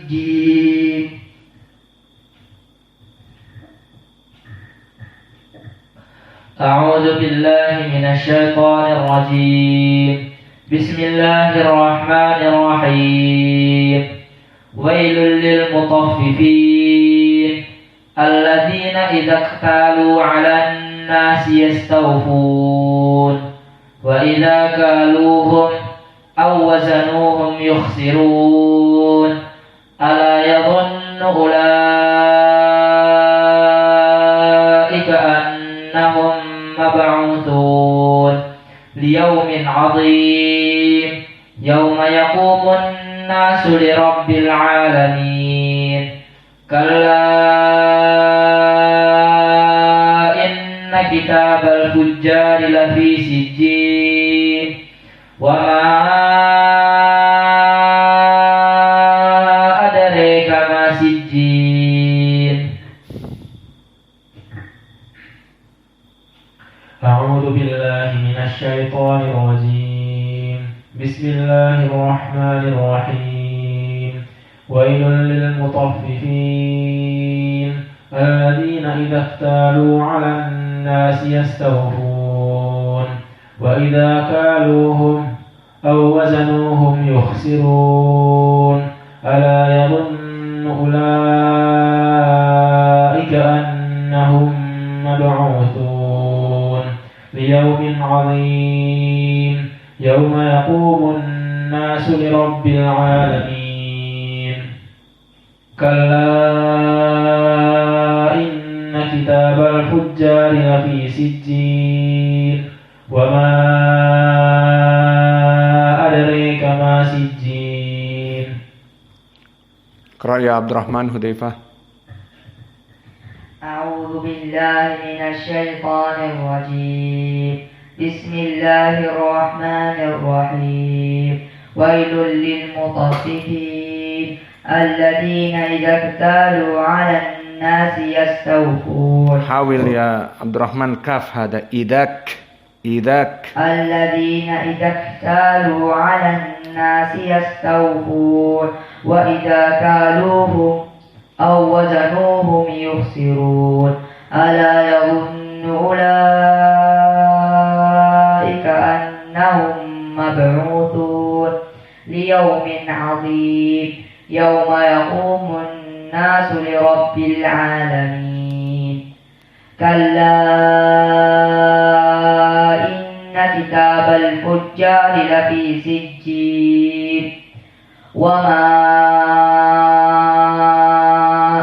أعوذ بالله من الشيطان الرجيم بسم الله الرحمن الرحيم ويل للمطففين الذين إذا اكتالوا على الناس يستوفون وإذا كالوهم أو وزنوهم يخسرون ألا يظن أولئك أنهم مبعوثون ليوم عظيم يوم يقوم الناس لرب العالمين كلا إن كتاب الفجار لفي سجين وما أدريك ما سجين. أعوذ بالله من الشيطان الرجيم بسم الله الرحمن الرحيم ويل للمطففين الذين إذا اكتالوا على الناس يستوفون وإذا كالوهم أو وزنوهم يخسرون ألا يظن أولئك أنهم مبعوثون ليوم عظيم يوم يقوم الناس لرب العالمين كلا إن كتاب الفجار لفي سجين وما أدريك ما سجين. Qara ya Abdurrahman Hudzaifah. أعوذ بالله من الشيطان الرجيم بسم الله الرحمن الرحيم ويل للمطففين الذين إذا اكتالوا على الناس يستوفون. حاول يا عبد الرحمن كاف هذا إذاك الذين إذا اكتالوا على الناس يستوفون وإذا كالوهم أو وزنوهم يخسرون ألا يظن أولئك أنهم مبعوثون ليوم عظيم يوم يقوم الناس لرب العالمين كلا إن كتاب الفجار لفي سجين وما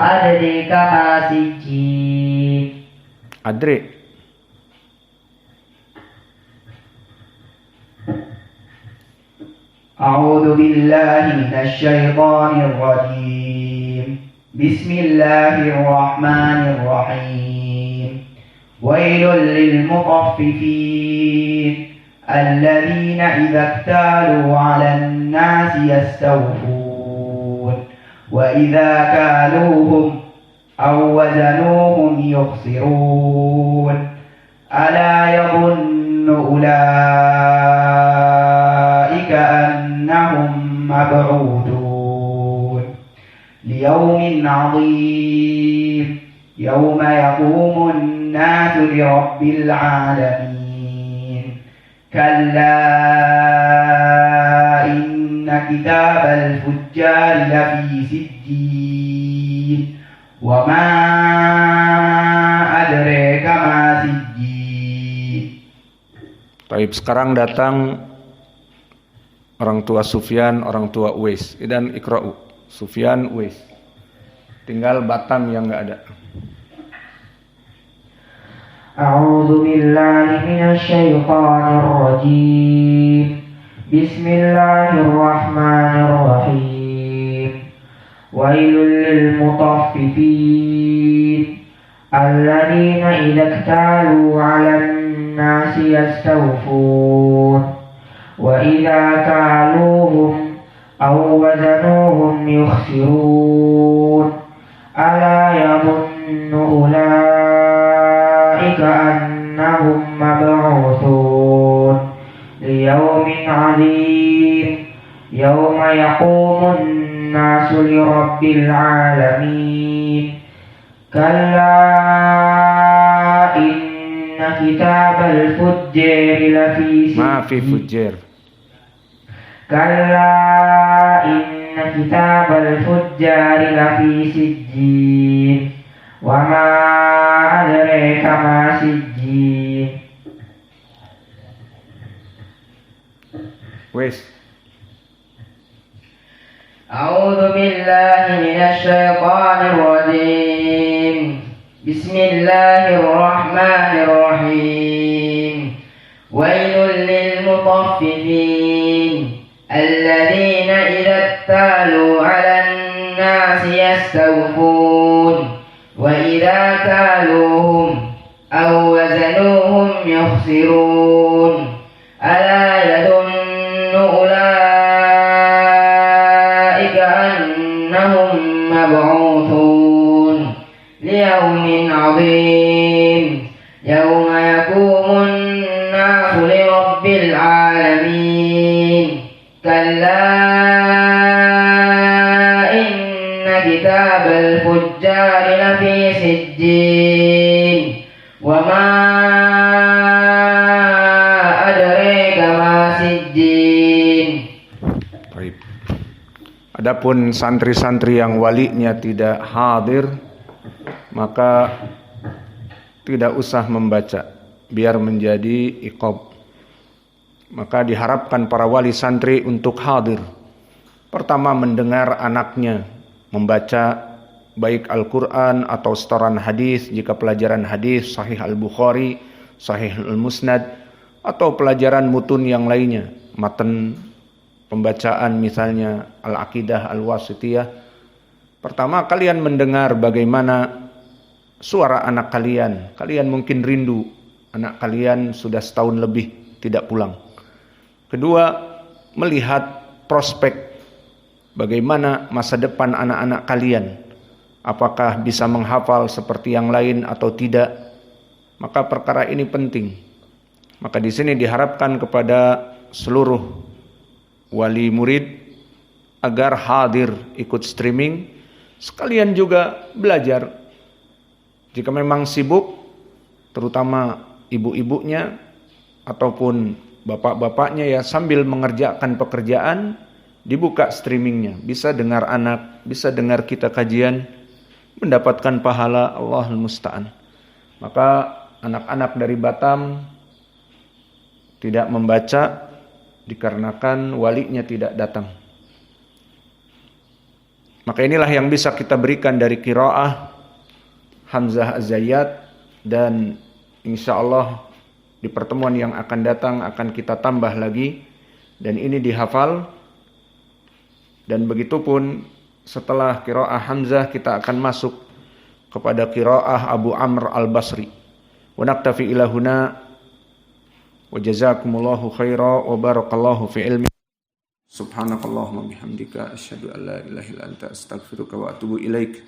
أدريك ما سجين Adri. أعوذ بالله من الشيطان الرجيم بسم الله الرحمن الرحيم ويل للمطففين الذين إذا اكتالوا على الناس يستوفون وإذا كالوهم أو وزنوهم يخسرون ألا يظن أولئك أنهم مبعوثون ليوم عظيم يوم يقوم الناس لرب العالمين كلا إن كتاب الفجار لفي سجين وما أدريك ما سجين. Baik, sekarang datang orang tua Sufyan, orang tua Uwais. Dan ikra'u. Sufyan, Uwais. Tinggal Batam yang nggak ada. أعوذ بالله من الشيطان الرجيم بسم الله الرحمن الرحيم ويل للمطففين الذين إذا اكتالوا على الناس يستوفون وإذا كالوهم أو وزنوهم يخسرون ألا يظن أولئك أنهم مبعوثون ليوم عظيم يوم يقوم الناس لرب العالمين كلا إن كتاب الفجار لفي ما في فجر. كلا إن كتاب الفجار لفي سجين وما أدريك ما سجين. Wes. أعوذ بالله من الشيطان الرجيم بسم الله الرحمن الرحيم ويل للمطففين الذين إذا اكتالوا على الناس يستوفون وإذا كالوهم أو وزنوهم يخسرون ألا يظن أولئك أنهم مبعوثون ليوم عظيم يوم يقوم الناس لرب العالمين كلا إن كتاب الفجار لفي سجين وما أدريك ما سجين. Baik. Adapun santri-santri yang walinya tidak hadir, maka tidak usah membaca, biar menjadi iqab. Maka diharapkan para wali santri untuk hadir. Pertama, mendengar anaknya membaca baik Al-Quran atau setoran hadis, jika pelajaran hadis Sahih Al-Bukhari, Sahih Al-Musnad, atau pelajaran mutun yang lainnya, matan pembacaan misalnya Al-Aqidah Al-Wasitiyah. Pertama, kalian mendengar bagaimana suara anak kalian. Kalian mungkin rindu, anak kalian sudah setahun lebih tidak pulang. Kedua, melihat prospek bagaimana masa depan anak-anak kalian. Apakah bisa menghafal seperti yang lain atau tidak? Maka perkara ini penting. Maka di sini diharapkan kepada seluruh wali murid agar hadir ikut streaming, sekalian juga belajar. Jika memang sibuk, terutama ibu-ibunya ataupun bapak-bapaknya, ya sambil mengerjakan pekerjaan dibuka streamingnya, bisa dengar anak, bisa dengar kita kajian, mendapatkan pahala. Allahul musta'an. Maka anak-anak dari Batam tidak membaca, dikarenakan walinya tidak datang. Maka inilah yang bisa kita berikan dari qiraah Hamzah Az-Zayyat, dan insya Allah di pertemuan yang akan datang akan kita tambah lagi, dan ini dihafal. Dan begitupun setelah qiraah Hamzah kita akan masuk kepada qiraah Abu Amr Al-Basri. Wa naktafi ila huna wa jazakumullahu khaira wa barakallahu fi ilmi. Subhanakallahumma bihamdika asyhadu an la ilaha illa anta astaghfiruka wa atubu ilaik.